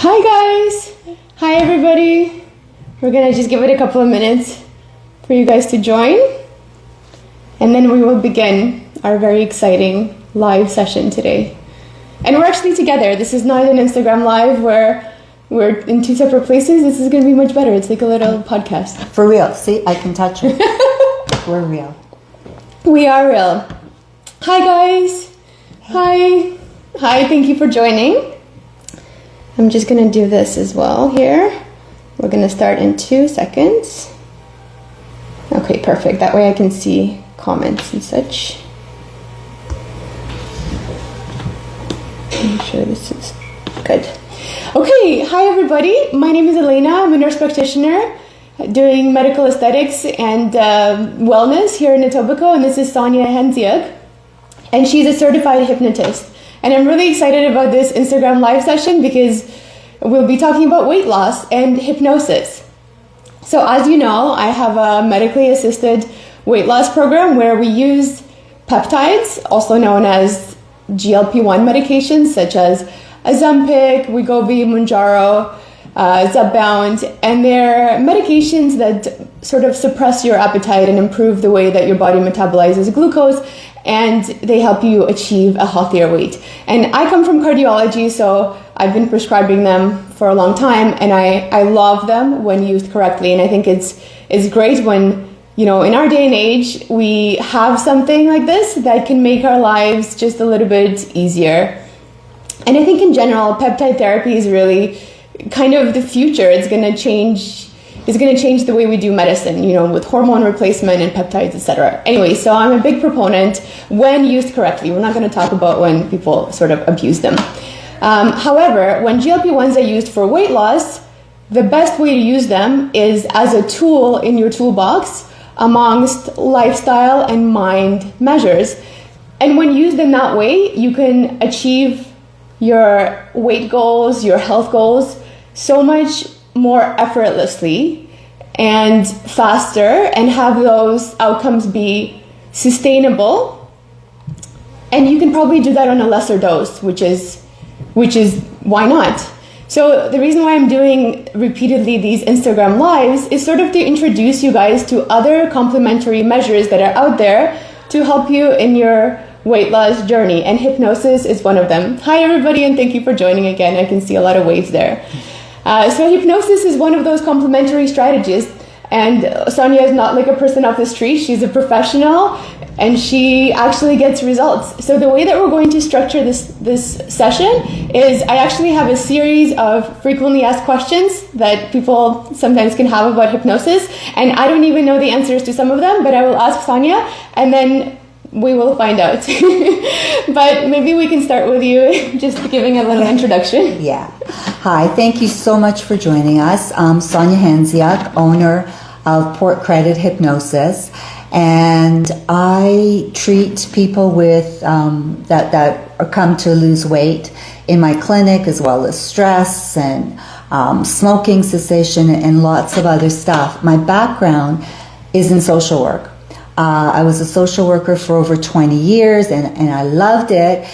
Hi guys! Hi everybody! We're gonna just give it a couple of minutes for you guys to join, and then we will begin our very exciting live session today. And we're actually together. This is not an Instagram live where we're in two separate places. This is gonna be much better. It's like a little podcast. For real. See, I can touch it. We're real. We are real. Hi guys! Hi! Hi, thank you for joining. I'm just going to do this as well here. We're going to start in 2 seconds. Okay, perfect. That way I can see comments and such. Make sure this is good. Okay, hi everybody. My name is Elena. I'm a nurse practitioner doing medical aesthetics and wellness here in Etobicoke, and this is Sonia Henziak, and she's a certified hypnotist. And I'm really excited about this Instagram live session because we'll be talking about weight loss and hypnosis. So as you know, I have a medically assisted weight loss program where we use peptides, also known as GLP-1 medications, such as Ozempic, Wegovy, Mounjaro, Zepbound, and they're medications that sort of suppress your appetite and improve the way that your body metabolizes glucose, and they help you achieve a healthier weight. And I come from cardiology, so I've been prescribing them for a long time, and I love them when used correctly. And I think it's great when, you know, in our day and age, we have something like this that can make our lives just a little bit easier. And I think in general, peptide therapy is really kind of the future. It's going to change the way we do medicine, you know, with hormone replacement and peptides, etc. Anyway, so I'm a big proponent when used correctly. We're not going to talk about when people sort of abuse them. However, when GLP-1s are used for weight loss, the best way to use them is as a tool in your toolbox amongst lifestyle and mind measures. And when used in that way, you can achieve your weight goals, your health goals, so much more effortlessly and faster, and have those outcomes be sustainable. And you can probably do that on a lesser dose, which is why not? So the reason why I'm doing repeatedly these Instagram lives is sort of to introduce you guys to other complementary measures that are out there to help you in your weight loss journey, and hypnosis is one of them. Hi everybody, and thank you for joining again. I can see a lot of waves there. So hypnosis is one of those complementary strategies, and Sonia is not like a person off the street. She's a professional, and she actually gets results. So the way that we're going to structure this session is I actually have a series of frequently asked questions that people sometimes can have about hypnosis, and I don't even know the answers to some of them, but I will ask Sonia, and then we will find out. But maybe we can start with you, just giving a little introduction. Yeah. Hi, thank you so much for joining us. I'm Sonia Henziak, owner of Port Credit Hypnosis, and I treat people with that come to lose weight in my clinic, as well as stress and smoking cessation and lots of other stuff. My background is in social work. I was a social worker for over 20 years, and I loved it.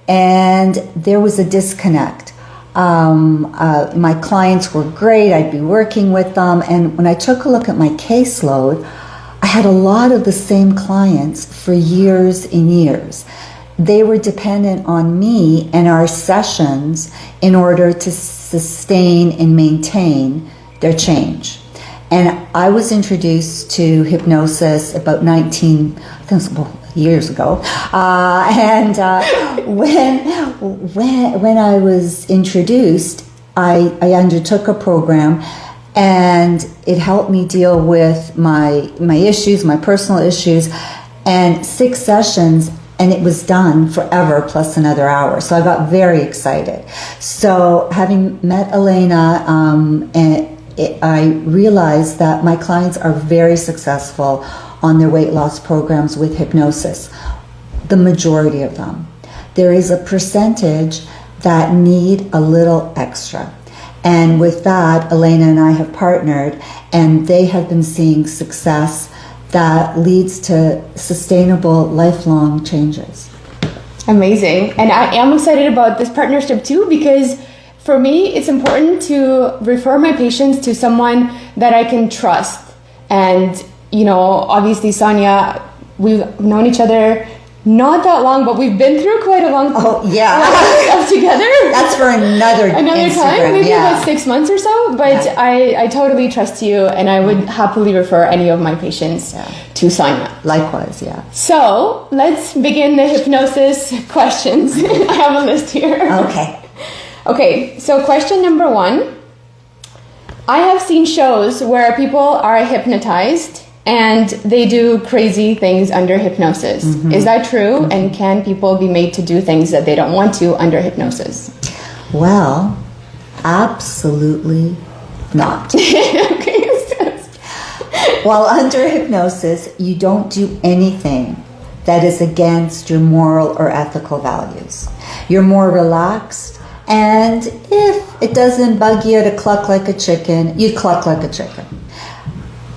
And there was a disconnect. My clients were great. I'd be working with them. And when I took a look at my caseload, I had a lot of the same clients for years and years. They were dependent on me and our sessions in order to sustain and maintain their change. And I was introduced to hypnosis about 19 years ago. When I was introduced, I undertook a program, and it helped me deal with my issues, my personal issues, and 6 sessions, and it was done forever plus another hour. So I got very excited. So having met Elena, I realized that my clients are very successful on their weight loss programs with hypnosis. The majority of them. There is a percentage that need a little extra. And with that, Elena and I have partnered, and they have been seeing success that leads to sustainable, lifelong changes. Amazing. And I am excited about this partnership too, because for me, it's important to refer my patients to someone that I can trust. And, you know, obviously, Sonia, we've known each other not that long, but we've been through quite a long stuff together. That's for another time, maybe about 6 months or so. But I totally trust you, and I would happily refer any of my patients to Sonia. Likewise, yeah. So let's begin the hypnosis questions. I have a list here. Okay, so question number 1. I have seen shows where people are hypnotized and they do crazy things under hypnosis. Is that true? And can people be made to do things that they don't want to under hypnosis? Well, absolutely not. While under hypnosis, you don't do anything that is against your moral or ethical values. You're more relaxed, and if it doesn't bug you to cluck like a chicken, you cluck like a chicken.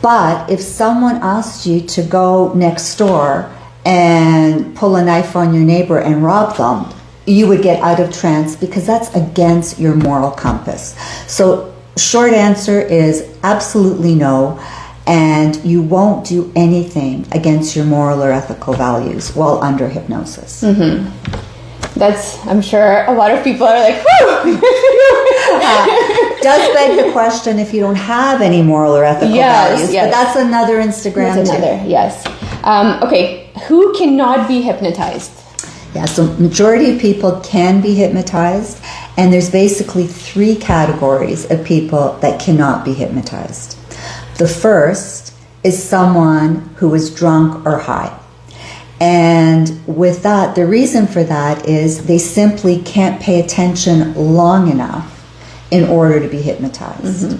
But if someone asked you to go next door and pull a knife on your neighbor and rob them, you would get out of trance because that's against your moral compass. So short answer is absolutely no, and you won't do anything against your moral or ethical values while under hypnosis. That's, I'm sure a lot of people are like, whew! Does beg the question if you don't have any moral or ethical values, but that's another Instagram too. Yes. Okay, who cannot be hypnotized? Yeah, so majority of people can be hypnotized, and there's basically 3 categories of people that cannot be hypnotized. The first is someone who is drunk or high. And with that, the reason for that is they simply can't pay attention long enough in order to be hypnotized.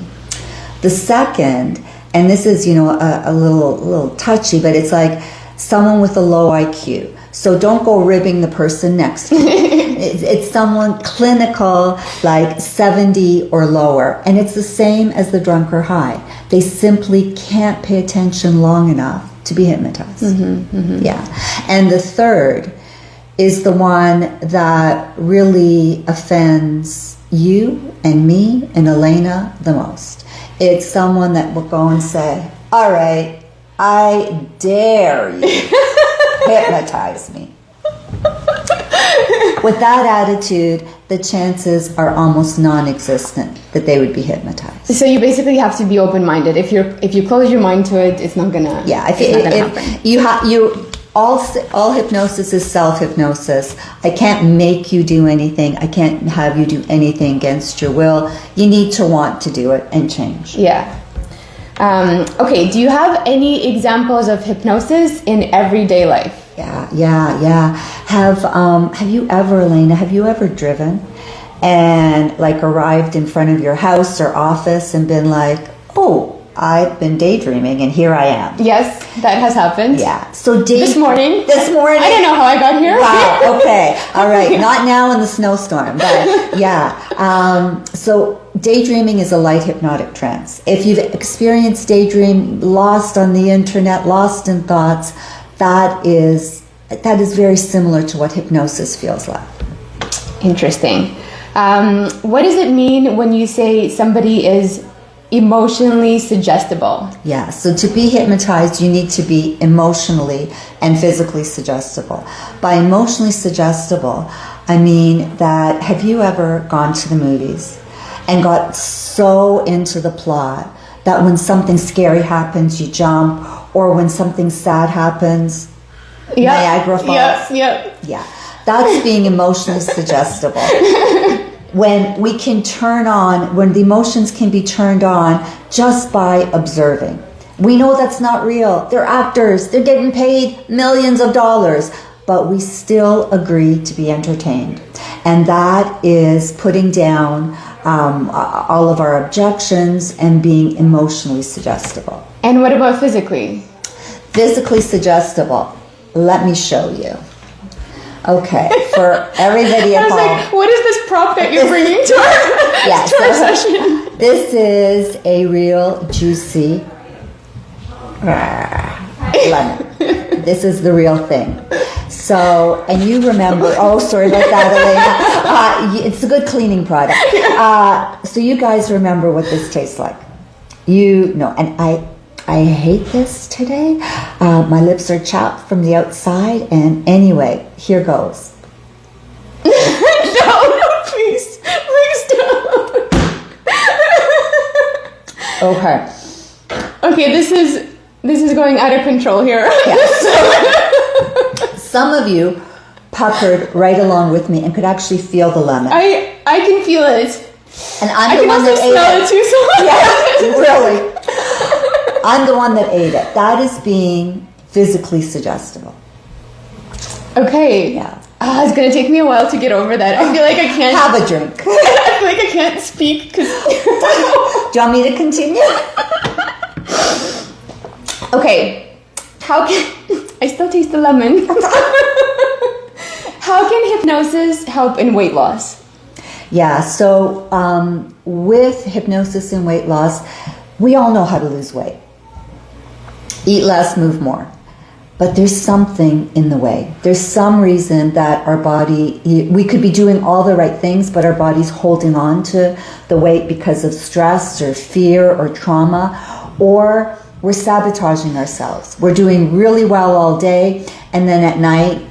The second, and this is, you know, a little touchy, but it's like someone with a low IQ. So don't go ribbing the person next to you. It's someone clinical, like 70 or lower. And it's the same as the drunk or high. They simply can't pay attention long enough to be hypnotized. Yeah. And the third is the one that really offends you and me and Elena the most. It's someone that will go and say, all right, I dare you hypnotize me. With that attitude, the chances are almost non-existent that they would be hypnotized. So you basically have to be open-minded. If you close your mind to it, it's not gonna. Yeah, if happen. All hypnosis is self-hypnosis. I can't make you do anything. I can't have you do anything against your will. You need to want to do it and change. Yeah. Okay. Do you have any examples of hypnosis in everyday life? Yeah. Have you ever, Elena, have you ever driven and like arrived in front of your house or office and been like, oh, I've been daydreaming and here I am? Yes, that has happened. Yeah. So this morning. I don't know how I got here. Wow. Okay. All right. Not now in the snowstorm, but yeah. So daydreaming is a light hypnotic trance. If you've experienced daydream, lost on the internet, lost in thoughts, that is very similar to what hypnosis feels like. Interesting. What does it mean when you say somebody is emotionally suggestible? Yeah, so to be hypnotized, you need to be emotionally and physically suggestible. By emotionally suggestible, I mean that have you ever gone to the movies and got so into the plot that when something scary happens, you jump, or when something sad happens, Niagara Falls? Yeah, that's being emotionally suggestible. When we can when the emotions can be turned on just by observing. We know that's not real. They're actors. They're getting paid millions of dollars. But we still agree to be entertained. And that is putting down all of our objections and being emotionally suggestible. And what about physically? Physically suggestible. Let me show you. Okay, for everybody at home. Like, what is this prop that you're bringing to our session? This is a real juicy lemon. This is the real thing. So, and you remember, oh, sorry about that, Elena. It's a good cleaning product. So you guys remember what this tastes like. You know, and I hate this today. My lips are chapped from the outside. And anyway, here goes. No, please don't. Okay. Okay, this is going out of control here. Yes. Some of you puckered right along with me and could actually feel the lemon. I can feel it. And I'm the one that ate it. Yeah, really. I'm the one that ate it. That is being physically suggestible. Okay. Yeah. It's going to take me a while to get over that. I feel like I can't... Have a drink. I feel like I can't speak because... Do you want me to continue? Okay. How can... I still taste the lemon. How can hypnosis help in weight loss? Yeah, so with hypnosis and weight loss, we all know how to lose weight. Eat less, move more. But there's something in the way. There's some reason that our body, we could be doing all the right things, but our body's holding on to the weight because of stress or fear or trauma, or we're sabotaging ourselves. We're doing really well all day, and then at night.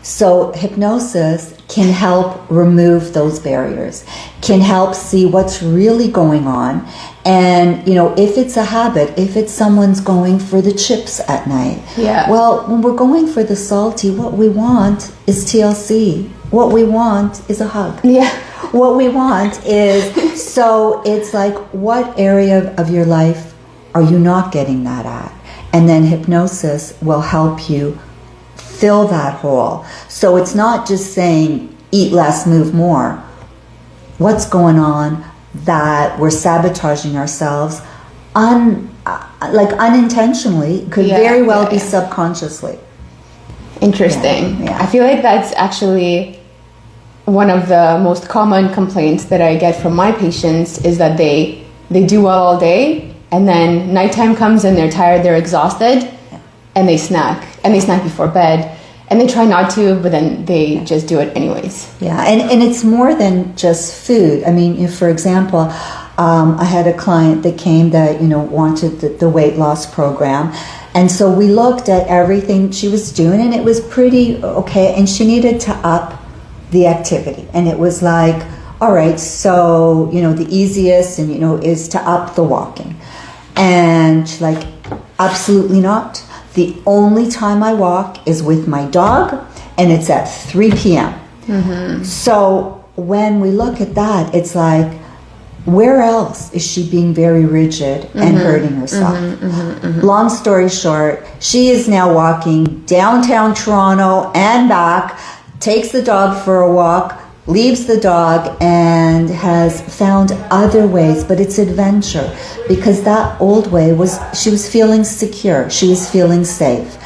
So hypnosis can help remove those barriers, can help see what's really going on. And, you know, if it's a habit, if it's someone's going for the chips at night. Yeah. Well, when we're going for the salty, what we want is TLC. What we want is a hug. Yeah. What we want is, so it's like, what area of your life are you not getting that at? And then hypnosis will help you fill that hole. So it's not just saying, eat less, move more. What's going on that we're sabotaging ourselves unintentionally, could very well be subconsciously. Interesting. Yeah. I feel like that's actually one of the most common complaints that I get from my patients is that they do well all day and then nighttime comes and they're tired, they're exhausted, and they snack before bed. And they try not to, but then they just do it anyways. Yeah, and it's more than just food. I mean, if, for example, I had a client that came that, you know, wanted the weight loss program. And so we looked at everything she was doing, and it was pretty okay. And she needed to up the activity. And it was like, all right, so, you know, the easiest, and, you know, is to up the walking. And she's like, absolutely not. The only time I walk is with my dog, and it's at 3 p.m. Mm-hmm. So when we look at that, it's like, where else is she being very rigid and hurting herself? Long story short, she is now walking downtown Toronto and back, takes the dog for a walk, leaves the dog, and has found other ways, but it's adventure, because that old way was, she was feeling secure, she was feeling safe.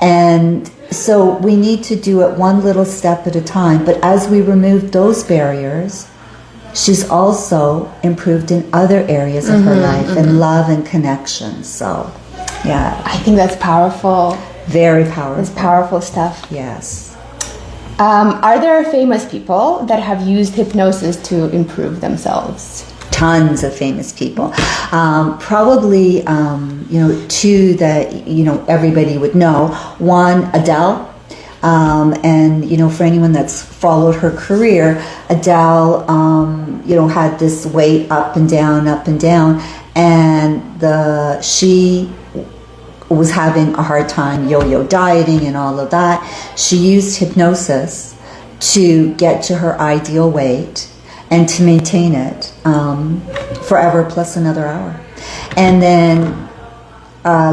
And so we need to do it one little step at a time, but as we remove those barriers, she's also improved in other areas of her life, and love and connection. So yeah, I think that's powerful. very powerful. That's powerful stuff. Yes. Are there famous people that have used hypnosis to improve themselves? Tons of famous people. Probably, two that, everybody would know. One, Adele. And, for anyone that's followed her career, Adele, had this weight up and down, and she was having a hard time yo-yo dieting and all of that. She used hypnosis to get to her ideal weight and to maintain it forever plus another hour. And then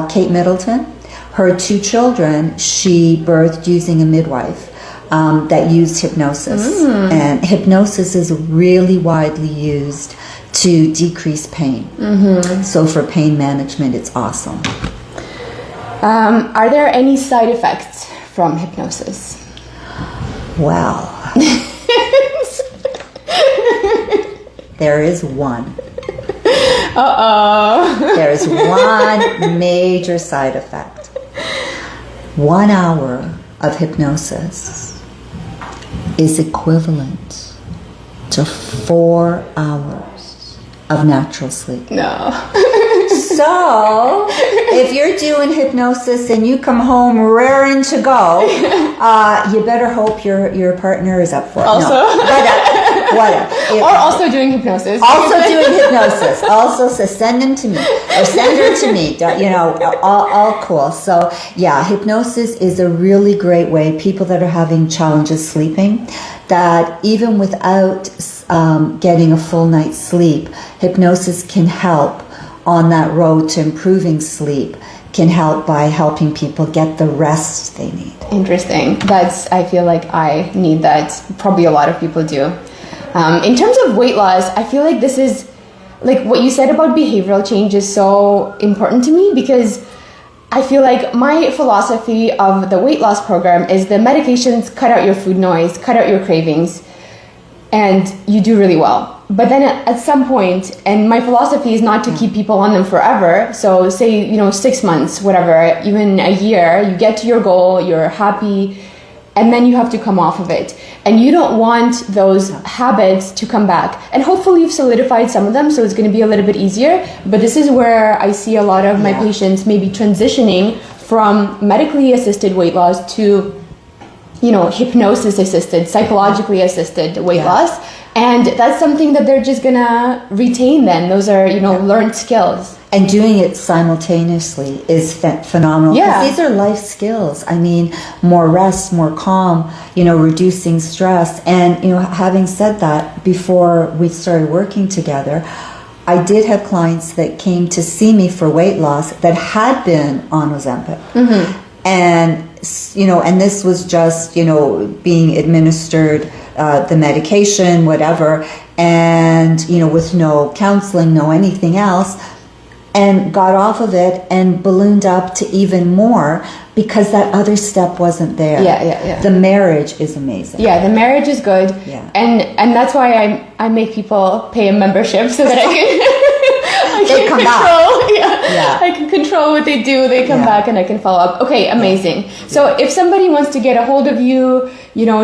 Kate Middleton, her 2 children, she birthed using a midwife that used hypnosis. And hypnosis is really widely used to decrease pain. So for pain management, it's awesome. Are there any side effects from hypnosis? Well, there is one. Uh-oh. There is one major side effect. 1 hour of hypnosis is equivalent to 4 hours of natural sleep. No. So, if you're doing hypnosis and you come home raring to go, you better hope your partner is up for it. Also. No, whatever. Or also doing hypnosis. Also doing hypnosis. Also, so send him to me or send her to me. You know, all cool. So, yeah, hypnosis is a really great way. People that are having challenges sleeping, that even without getting a full night's sleep, hypnosis can help on that road to improving sleep, can help by helping people get the rest they need. Interesting. I feel like I need that. Probably a lot of people do. In terms of weight loss, I feel like this is, like what you said about behavioral change is so important to me, because I feel like my philosophy of the weight loss program is the medications cut out your food noise, cut out your cravings, and you do really well. But then at some point, and my philosophy is not to keep people on them forever. So say, 6 months, whatever, even a year, you get to your goal, you're happy, and then you have to come off of it. And you don't want those habits to come back. And hopefully you've solidified some of them, so it's going to be a little bit easier. But this is where I see a lot of my patients maybe transitioning from medically assisted weight loss to, hypnosis assisted, psychologically assisted weight loss. And that's something that they're just gonna retain then. Those are, learned skills. And doing it simultaneously is phenomenal. Yeah. Because these are life skills. I mean, more rest, more calm, reducing stress. And, having said that, before we started working together, I did have clients that came to see me for weight loss that had been on Ozempic. Mm-hmm. And, and this was just, being administered the medication, whatever, and, with no counseling, no anything else, and got off of it and ballooned up to even more because that other step wasn't there. Yeah. The marriage is amazing. Yeah, the marriage is good. Yeah. And that's why I make people pay a membership so that I can... They come control. back. Yeah. I can control what they do. They come back and I can follow up. Okay, amazing. So if somebody wants to get a hold of you,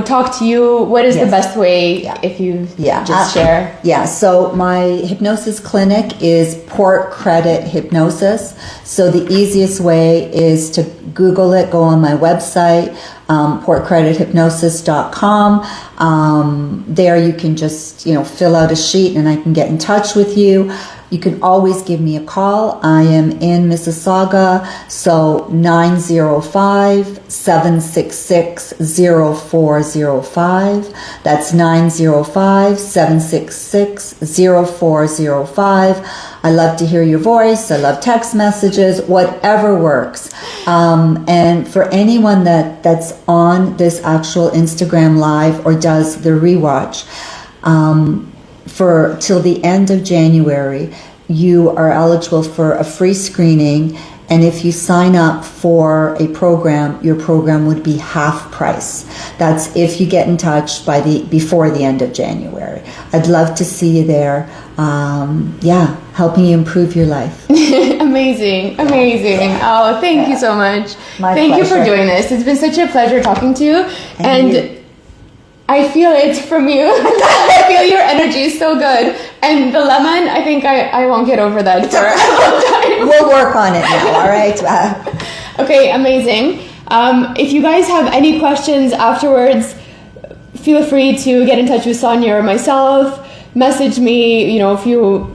talk to you, what is the best way if you just share? Yeah, so my hypnosis clinic is Port Credit Hypnosis. So the easiest way is to Google it, go on my website, portcredithypnosis.com. There you can just, fill out a sheet and I can get in touch with you. You can always give me a call. I am in Mississauga, so 905-766-0405. That's 905-766-0405. I love to hear your voice. I love text messages, whatever works. And for anyone that's on this actual Instagram Live or does the rewatch, for till the end of January, you are eligible for a free screening, and if you sign up for a program, your program would be half price. That's if you get in touch before the end of January. I'd love to see you there. Helping you improve your life. Amazing. Oh, thank you so much. Thank you for doing this. It's been such a pleasure talking to you. And I feel it from you. I feel your energy is so good. And the lemon, I think I won't get over that for a long time. We'll work on it now, all right? Okay, amazing. If you guys have any questions afterwards, feel free to get in touch with Sonia or myself. Message me, if you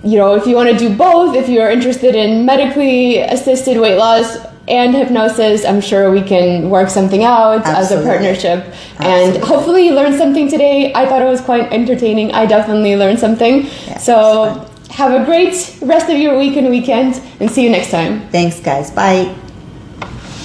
want to do both, if you're interested in medically assisted weight loss and hypnosis, I'm sure we can work something out. Absolutely. As a partnership. And hopefully you learned something today. I thought it was quite entertaining. I definitely learned something. Yeah, so have a great rest of your week and weekend, and see you next time. Thanks, guys. Bye.